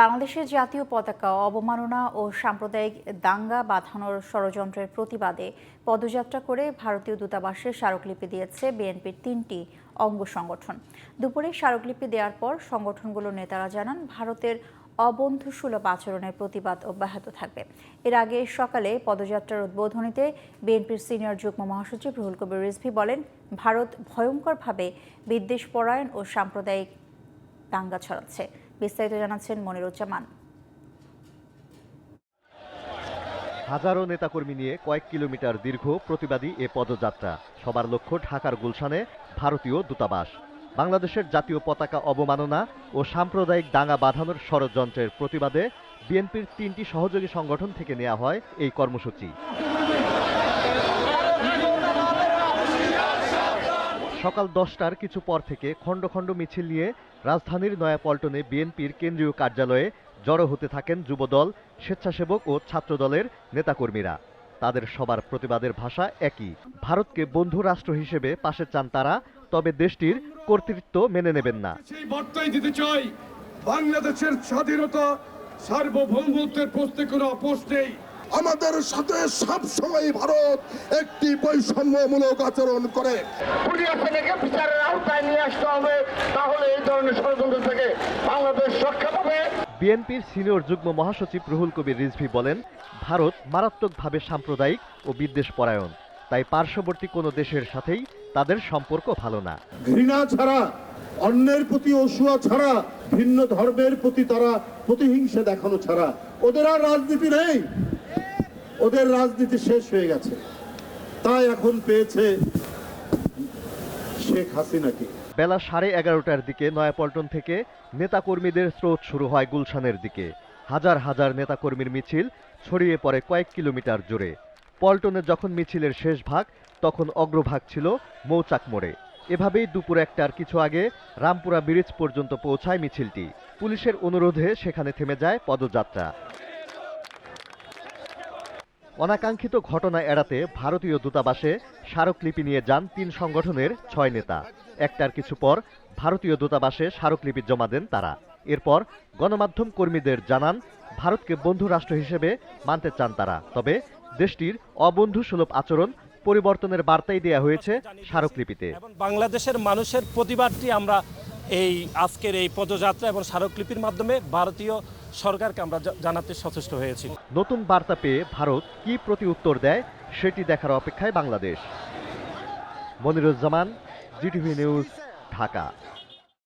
বাংলাদেশের জাতীয় পতাকা অবমাননা ও সাম্প্রদায়িক দাঙ্গা বাঁধানোর ষড়যন্ত্রের প্রতিবাদে পদযাত্রা করে ভারতীয় দূতাবাসে স্মারকলিপি দিয়েছে বিএনপির ৩টি অঙ্গ সংগঠন। দুপুরে স্মারকলিপি দেওয়ার পর সংগঠনগুলোর নেতারা জানান ভারতের অবন্ধুসুলভ আচরণের প্রতিবাদ অব্যাহত থাকবে। এর আগে সকালে পদযাত্রার উদ্বোধনীতে বিএনপির সিনিয়র যুগ্ম মহাসচিব রুহুল কবির রিজভী বলেন, ভারত ভয়ঙ্করভাবে বিদ্বেষপরায়ণ ও সাম্প্রদায়িক দাঙ্গা ছড়াচ্ছে। বিস্তারিত জানাচ্ছেন মনিরুজ্জামান। হাজারো নেতাকর্মী নিয়ে কয়েক কিলোমিটার দীর্ঘ প্রতিবাদী এ পদযাত্রা। সবার লক্ষ্য ঢাকার গুলশানে ভারতীয় দূতাবাস। বাংলাদেশের জাতীয় পতাকা অবমাননা ও সাম্প্রদায়িক দাঙ্গা বাঁধানোর ষড়যন্ত্রের প্রতিবাদে বিএনপির ৩টি সহযোগী সংগঠন থেকে নেওয়া হয় এই কর্মসূচি। সকাল 10টার কিছু পর থেকে খণ্ড খণ্ড মিছিল নিয়ে রাজধানীর নয়াপল্টনে বিএনপির কেন্দ্রীয় কার্যালয়ে জড়ো হতে থাকেন যুবদল, স্বেচ্ছাসেবক ও ছাত্রদলের নেতাকর্মীরা। তাদের সবার প্রতিবাদের ভাষা একই, ভারতকে বন্ধু রাষ্ট্র হিসেবে পাশে চান তারা, তবে দেশটির কর্তৃত্ব মেনে নেবেন না। সেই বার্তাই দিতে চাই, বাংলাদেশের স্বাধীনতা সার্বভৌমত্বের প্রশ্নে কোনো আপোষ নেই। আমাদের সাথে সবসময় ভারত একটি বৈষম্যমূলক আচরণ করে। বিচারের আওতায় নিয়ে আসতে হবে, তাহলে এই ধরনের ষড়যন্ত্র থেকে বাংলাদেশ রক্ষা পাবে। বিএনপির সিনিয়র যুগ্ম মহাসচিব রুহুল কবির রিজভী বলেন, ভারত মারাত্মকভাবে সাম্প্রদায়িক ও বিদ্বেষপরায়ণ, তাই পার্শ্ববর্তী কোনো দেশের সাথেই তাদের সম্পর্ক ভালো না। ঘৃণা ছাড়া, অন্যের প্রতি অসূয়া ছাড়া, ভিন্ন ধর্মের প্রতি তারা প্রতিহিংসা দেখানো ছাড়া ওদের আর রাজনীতি নেই। ওদের রাজনীতি শেষ হয়ে গেছে, তাই এখন পেয়েছে শেখ হাসিনাকে। বেলা 11:30টার দিকে নয়াপল্টন থেকে নেতাকর্মীদের স্রোত শুরু হয় গুলশানের দিকে। হাজার হাজার নেতাকর্মীর মিছিল ছড়িয়ে পড়ে কয়েক কিলোমিটার জুড়ে। পল্টনে যখন মিছিলের শেষ ভাগ, তখন অগ্রভাগ ছিল মৌচাক মোড়ে। এভাবেই দুপুর 1টার কিছু আগে রামপুরা ব্রিজ পর্যন্ত পৌঁছায় মিছিলটি। পুলিশের অনুরোধে সেখানে থেমে যায় পদযাত্রা। অনাকাঙ্ক্ষিত ঘটনা এড়াতে ভারতীয় দূতাবাসে স্মারকলিপি নিয়ে যান 3 সংগঠনের 6 নেতা। 1টার কিছু পর ভারতীয় দূতাবাসে স্মারকলিপি জমা দেন তারা। এরপর গণমাধ্যম কর্মীদের জানান, ভারতকে বন্ধু রাষ্ট্র হিসেবে মানতে চান তারা, তবে দেশটির অবন্ধুসুলভ আচরণ পরিবর্তনের বার্তাই দেয়া হয়েছে স্মারকলিপিতে। বাংলাদেশের মানুষের প্রতিবাদটি আমরা এই আজকের এই পদযাত্রা এবং স্মারকলিপির মাধ্যমে ভারতীয় সরকারকে আমরা জানাতে সচেষ্ট হয়েছি। নতুন বার্তা পেয়ে ভারত কি প্রতি উত্তর দেয় সেটি দেখার অপেক্ষায় বাংলাদেশ। Moniruzzaman, GTV news, Dhaka.